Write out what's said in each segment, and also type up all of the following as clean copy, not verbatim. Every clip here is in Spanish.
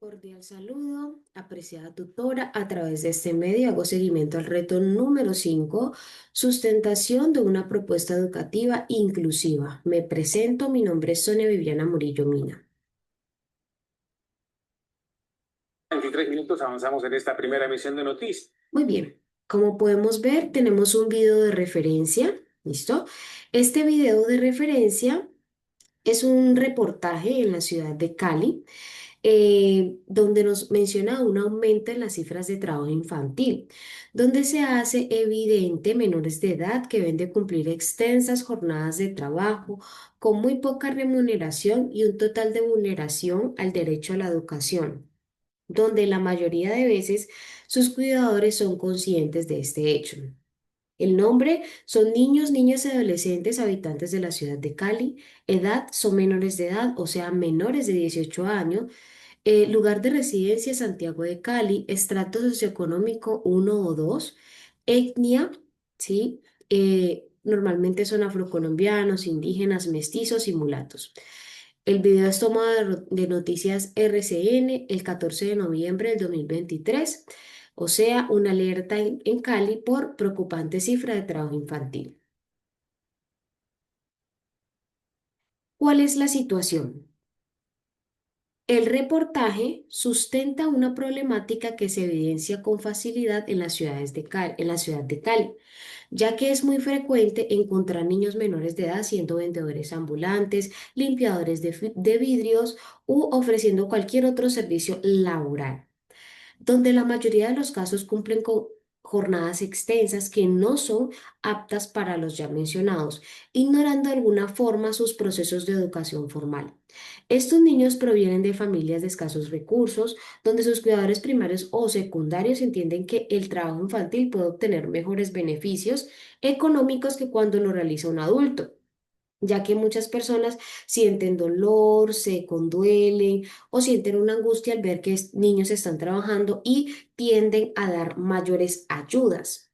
Cordial saludo, apreciada tutora. A través de este medio hago seguimiento al reto número 5, sustentación de una propuesta educativa inclusiva. Me presento, mi nombre es Sonia Viviana Murillo Mina. 23 minutos avanzamos en esta primera emisión de noticias. Muy bien, como podemos ver, tenemos un video de referencia. ¿Listo? Este video de referencia es un reportaje en la ciudad de Cali donde nos menciona un aumento en las cifras de trabajo infantil, donde se hace evidente menores de edad que deben de cumplir extensas jornadas de trabajo con muy poca remuneración y un total de vulneración al derecho a la educación, donde la mayoría de veces sus cuidadores son conscientes de este hecho. El nombre son niños, niñas y adolescentes habitantes de la ciudad de Cali. Edad son menores de edad, o sea, menores de 18 años. Lugar de residencia Santiago de Cali, estrato socioeconómico uno o 2, etnia, ¿sí? Normalmente son afrocolombianos, indígenas, mestizos y mulatos. El video es tomado de Noticias RCN el 14 de noviembre del 2023, o sea, una alerta en Cali por preocupante cifra de trabajo infantil. ¿Cuál es la situación? El reportaje sustenta una problemática que se evidencia con facilidad en las ciudades en la ciudad de Cali, ya que es muy frecuente encontrar niños menores de edad siendo vendedores ambulantes, limpiadores de vidrios u ofreciendo cualquier otro servicio laboral, donde la mayoría de los casos cumplen con jornadas extensas que no son aptas para los ya mencionados, ignorando de alguna forma sus procesos de educación formal. Estos niños provienen de familias de escasos recursos, donde sus cuidadores primarios o secundarios entienden que el trabajo infantil puede obtener mejores beneficios económicos que cuando lo realiza un adulto, ya que muchas personas sienten dolor, se conduelen o sienten una angustia al ver que niños están trabajando y tienden a dar mayores ayudas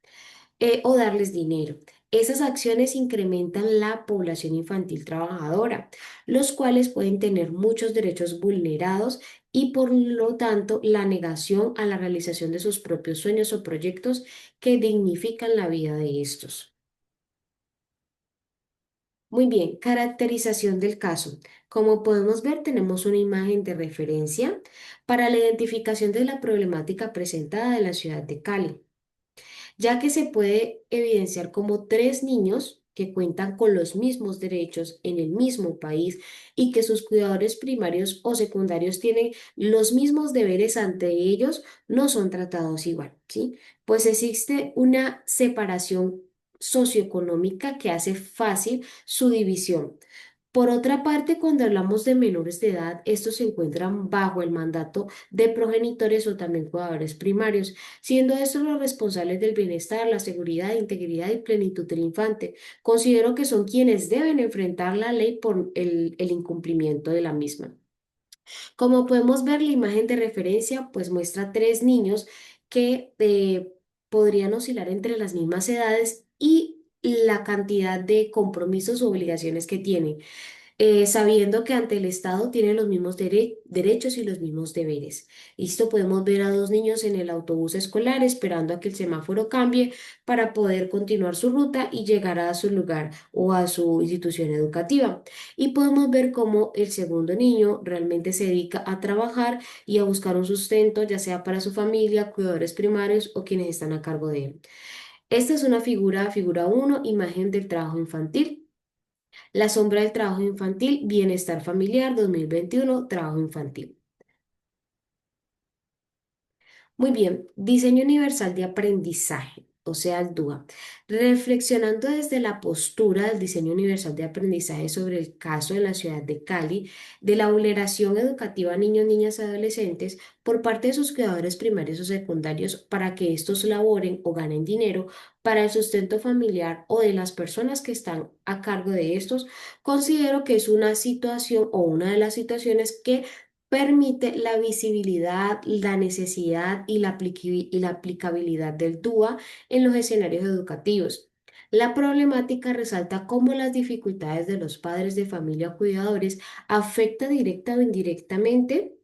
o darles dinero. Esas acciones incrementan la población infantil trabajadora, los cuales pueden tener muchos derechos vulnerados y por lo tanto la negación a la realización de sus propios sueños o proyectos que dignifican la vida de estos. Muy bien, caracterización del caso. Como podemos ver, tenemos una imagen de referencia para la identificación de la problemática presentada en la ciudad de Cali, ya que se puede evidenciar como tres niños que cuentan con los mismos derechos en el mismo país y que sus cuidadores primarios o secundarios tienen los mismos deberes ante ellos, no son tratados igual, ¿sí? Pues existe una separación socioeconómica que hace fácil su división. Por otra parte, cuando hablamos de menores de edad, estos se encuentran bajo el mandato de progenitores o también cuidadores primarios, siendo estos los responsables del bienestar, la seguridad, integridad y plenitud del infante. Considero que son quienes deben enfrentar la ley por el incumplimiento de la misma. Como podemos ver, la imagen de referencia pues muestra tres niños que podrían oscilar entre las mismas edades y la cantidad de compromisos o obligaciones que tienen, sabiendo que ante el Estado tienen los mismos derechos y los mismos deberes. Listo, podemos ver a dos niños en el autobús escolar esperando a que el semáforo cambie para poder continuar su ruta y llegar a su lugar o a su institución educativa. Y podemos ver cómo el segundo niño realmente se dedica a trabajar y a buscar un sustento, ya sea para su familia, cuidadores primarios o quienes están a cargo de él. Esta es una figura uno, imagen del trabajo infantil. La sombra del trabajo infantil, bienestar familiar 2021, trabajo infantil. Muy bien, diseño universal de aprendizaje, o sea, el DUA. Reflexionando desde la postura del diseño universal de aprendizaje sobre el caso de la ciudad de Cali, de la vulneración educativa a niños, niñas y adolescentes por parte de sus cuidadores primarios o secundarios para que estos laboren o ganen dinero para el sustento familiar o de las personas que están a cargo de estos, considero que es una situación o una de las situaciones que permite la visibilidad, la necesidad y la aplicabilidad del DUA en los escenarios educativos. La problemática resalta cómo las dificultades de los padres de familia o cuidadores afectan directa o indirectamente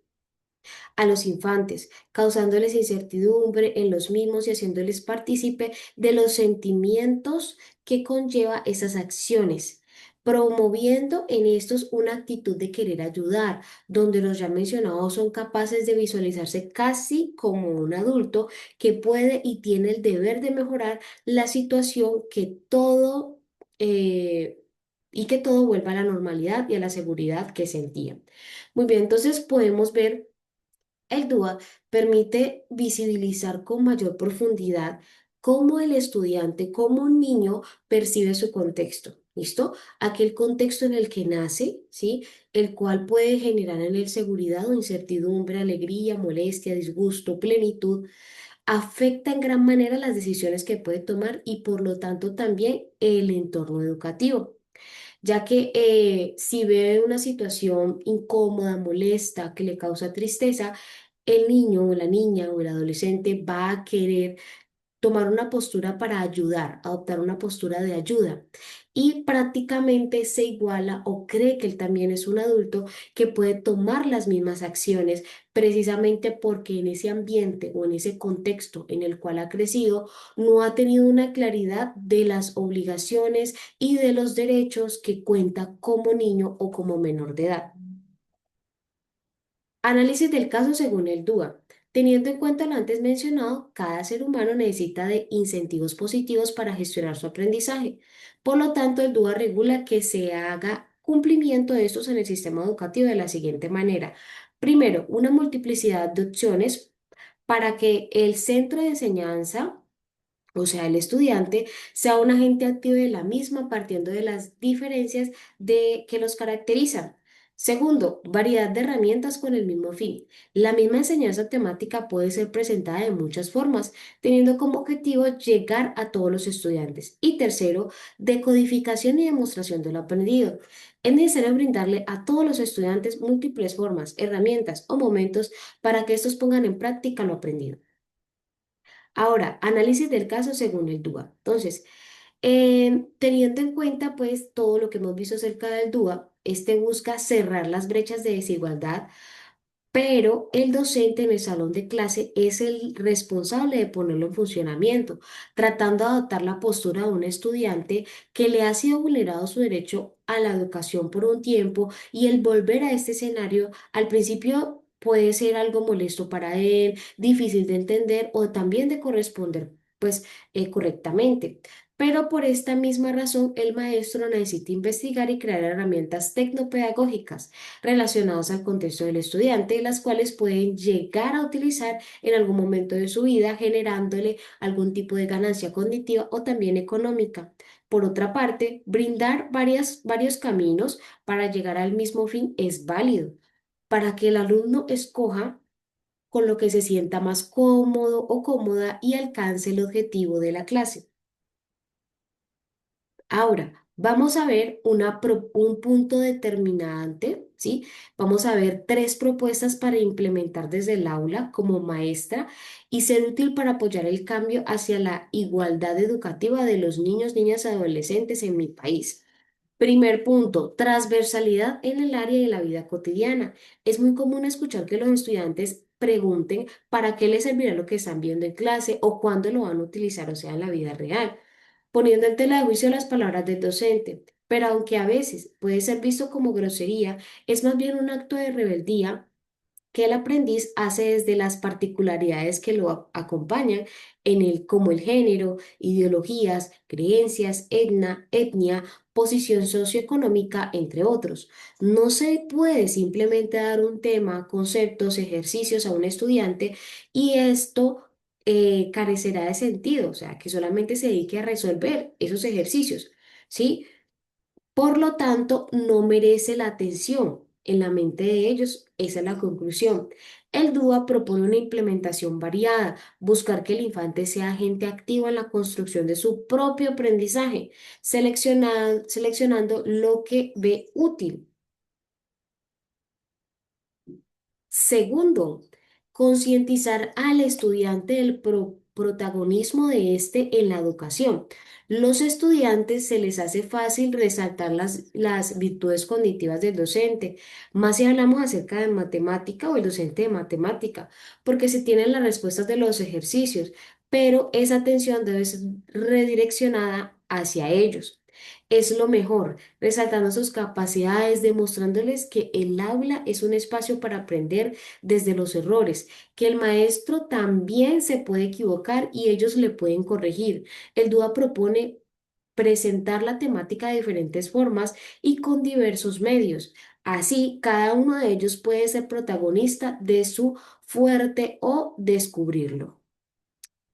a los infantes, causándoles incertidumbre en los mismos y haciéndoles partícipe de los sentimientos que conlleva esas acciones, promoviendo en estos una actitud de querer ayudar, donde los ya mencionados son capaces de visualizarse casi como un adulto que puede y tiene el deber de mejorar la situación eh, y que todo vuelva a la normalidad y a la seguridad que sentían. Muy bien, entonces podemos ver el DUA permite visibilizar con mayor profundidad cómo el estudiante, cómo un niño percibe su contexto. ¿Listo? Aquel contexto en el que nace, ¿sí? El cual puede generar en él seguridad o incertidumbre, alegría, molestia, disgusto, plenitud, afecta en gran manera las decisiones que puede tomar y por lo tanto también el entorno educativo, ya que si ve una situación incómoda, molesta, que le causa tristeza, el niño o la niña o el adolescente va a querer tomar una postura para ayudar, adoptar una postura de ayuda. Y prácticamente se iguala o cree que él también es un adulto que puede tomar las mismas acciones precisamente porque en ese ambiente o en ese contexto en el cual ha crecido no ha tenido una claridad de las obligaciones y de los derechos que cuenta como niño o como menor de edad. Análisis del caso según el DUA. Teniendo en cuenta lo antes mencionado, cada ser humano necesita de incentivos positivos para gestionar su aprendizaje. Por lo tanto, el DUA regula que se haga cumplimiento de estos en el sistema educativo de la siguiente manera. Primero, una multiplicidad de opciones para que el centro de enseñanza, o sea, el estudiante, sea un agente activo de la misma partiendo de las diferencias que los caracterizan. Segundo, variedad de herramientas con el mismo fin. La misma enseñanza temática puede ser presentada de muchas formas, teniendo como objetivo llegar a todos los estudiantes. Y tercero, decodificación y demostración de lo aprendido. Es necesario brindarle a todos los estudiantes múltiples formas, herramientas o momentos para que estos pongan en práctica lo aprendido. Ahora, análisis del caso según el DUA. Entonces, teniendo en cuenta pues todo lo que hemos visto acerca del DUA, este busca cerrar las brechas de desigualdad, pero el docente en el salón de clase es el responsable de ponerlo en funcionamiento, tratando de adoptar la postura de un estudiante que le ha sido vulnerado su derecho a la educación por un tiempo y el volver a este escenario al principio puede ser algo molesto para él, difícil de entender o también de corresponder pues correctamente. Pero por esta misma razón, el maestro necesita investigar y crear herramientas tecnopedagógicas relacionados al contexto del estudiante, las cuales pueden llegar a utilizar en algún momento de su vida, generándole algún tipo de ganancia cognitiva o también económica. Por otra parte, brindar varios caminos para llegar al mismo fin es válido, para que el alumno escoja con lo que se sienta más cómodo o cómoda y alcance el objetivo de la clase. Ahora, vamos a ver un punto determinante, ¿sí? Vamos a ver tres propuestas para implementar desde el aula como maestra y ser útil para apoyar el cambio hacia la igualdad educativa de los niños, niñas y adolescentes en mi país. Primer punto, transversalidad en el área de la vida cotidiana. Es muy común escuchar que los estudiantes pregunten para qué les servirá lo que están viendo en clase o cuándo lo van a utilizar, o sea, en la vida real, poniendo en tela de juicio las palabras del docente. Pero aunque a veces puede ser visto como grosería, es más bien un acto de rebeldía que el aprendiz hace desde las particularidades que lo acompañan como el género, ideologías, creencias, etnia, posición socioeconómica, entre otros. No se puede simplemente dar un tema, conceptos, ejercicios a un estudiante y esto carecerá de sentido, o sea, que solamente se dedique a resolver esos ejercicios, ¿sí? Por lo tanto, no merece la atención en la mente de ellos. Esa es la conclusión. El DUA propone una implementación variada, buscar que el infante sea agente activo en la construcción de su propio aprendizaje, seleccionando lo que ve útil. Segundo, concientizar al estudiante del protagonismo de este en la educación. Los estudiantes se les hace fácil resaltar las virtudes cognitivas del docente, más si hablamos acerca de matemática o el docente de matemática, porque se tienen las respuestas de los ejercicios, pero esa atención debe ser redireccionada hacia ellos. Es lo mejor, resaltando sus capacidades, demostrándoles que el aula es un espacio para aprender desde los errores, que el maestro también se puede equivocar y ellos le pueden corregir. El DUA propone presentar la temática de diferentes formas y con diversos medios. Así, cada uno de ellos puede ser protagonista de su fuerte o descubrirlo.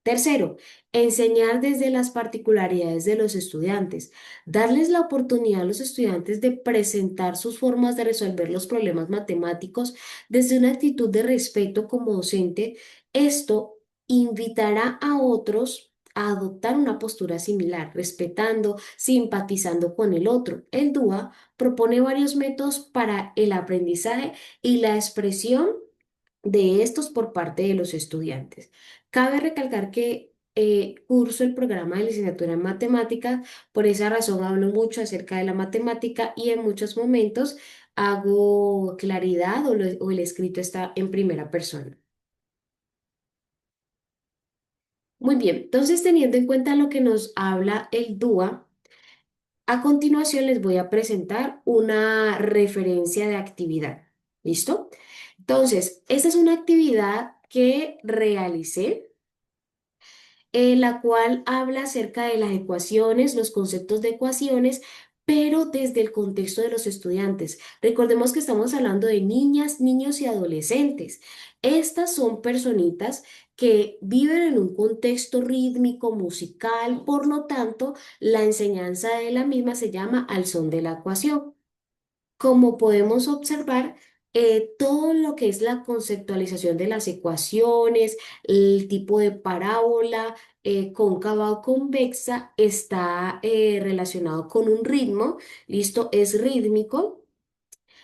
Tercero, enseñar desde las particularidades de los estudiantes, darles la oportunidad a los estudiantes de presentar sus formas de resolver los problemas matemáticos desde una actitud de respeto como docente. Esto invitará a otros a adoptar una postura similar, respetando, simpatizando con el otro. El DUA propone varios métodos para el aprendizaje y la expresión de estos por parte de los estudiantes. Cabe recalcar que curso el programa de licenciatura en matemáticas, por esa razón hablo mucho acerca de la matemática y en muchos momentos hago claridad o el escrito está en primera persona. Muy bien, entonces teniendo en cuenta lo que nos habla el DUA, a continuación les voy a presentar una referencia de actividad. ¿Listo? Entonces, esta es una actividad que realicé la cual habla acerca de las ecuaciones, los conceptos de ecuaciones, pero desde el contexto de los estudiantes. Recordemos que estamos hablando de niñas, niños y adolescentes. Estas son personitas que viven en un contexto rítmico, musical, por lo tanto, la enseñanza de la misma se llama al son de la ecuación. Como podemos observar, todo lo que es la conceptualización de las ecuaciones, el tipo de parábola, cóncava o convexa, está relacionado con un ritmo, listo, es rítmico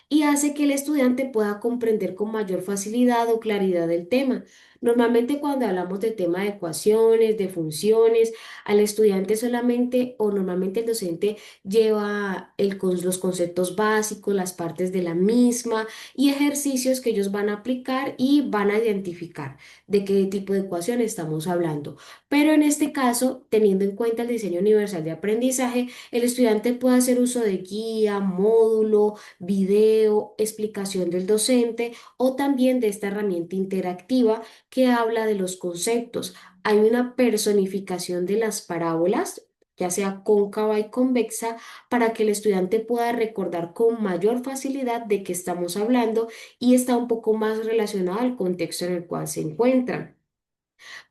y hace que el estudiante pueda comprender con mayor facilidad o claridad el tema. Normalmente cuando hablamos de tema de ecuaciones, de funciones, al estudiante solamente o normalmente el docente lleva los conceptos básicos, las partes de la misma y ejercicios que ellos van a aplicar y van a identificar de qué tipo de ecuación estamos hablando. Pero en este caso, teniendo en cuenta el diseño universal de aprendizaje, el estudiante puede hacer uso de guía, módulo, video, explicación del docente o también de esta herramienta interactiva que habla de los conceptos. Hay una personificación de las parábolas, ya sea cóncava y convexa, para que el estudiante pueda recordar con mayor facilidad de qué estamos hablando y está un poco más relacionado al contexto en el cual se encuentran.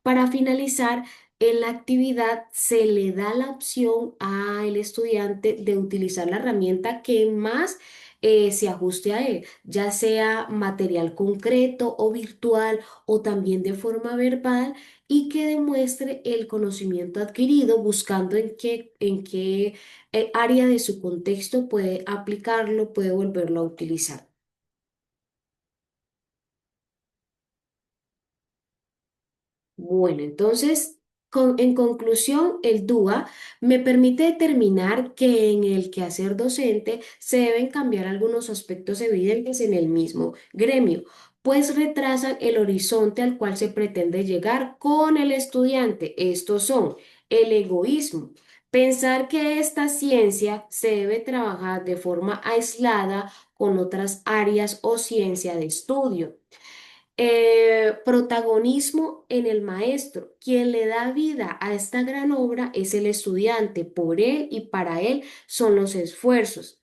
Para finalizar, en la actividad se le da la opción al estudiante de utilizar la herramienta que más se ajuste a él, ya sea material concreto o virtual o también de forma verbal y que demuestre el conocimiento adquirido buscando en qué área de su contexto puede aplicarlo, puede volverlo a utilizar. Bueno, entonces, en conclusión, el DUA me permite determinar que en el quehacer docente se deben cambiar algunos aspectos evidentes en el mismo gremio, pues retrasan el horizonte al cual se pretende llegar con el estudiante. Estos son el egoísmo, pensar que esta ciencia se debe trabajar de forma aislada con otras áreas o ciencia de estudio. Protagonismo en el maestro. Quien le da vida a esta gran obra es el estudiante. Por él y para él son los esfuerzos.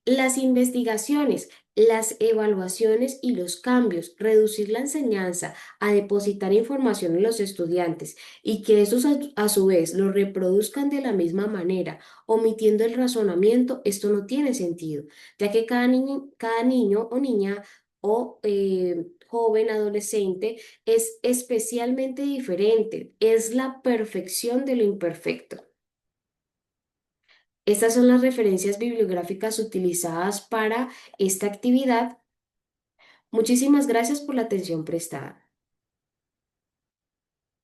Las investigaciones, las evaluaciones y los cambios, reducir la enseñanza a depositar información en los estudiantes y que estos a su vez lo reproduzcan de la misma manera, omitiendo el razonamiento, esto no tiene sentido, ya que cada niño o niña o joven adolescente es especialmente diferente, es la perfección de lo imperfecto. Estas son las referencias bibliográficas utilizadas para esta actividad. Muchísimas gracias por la atención prestada.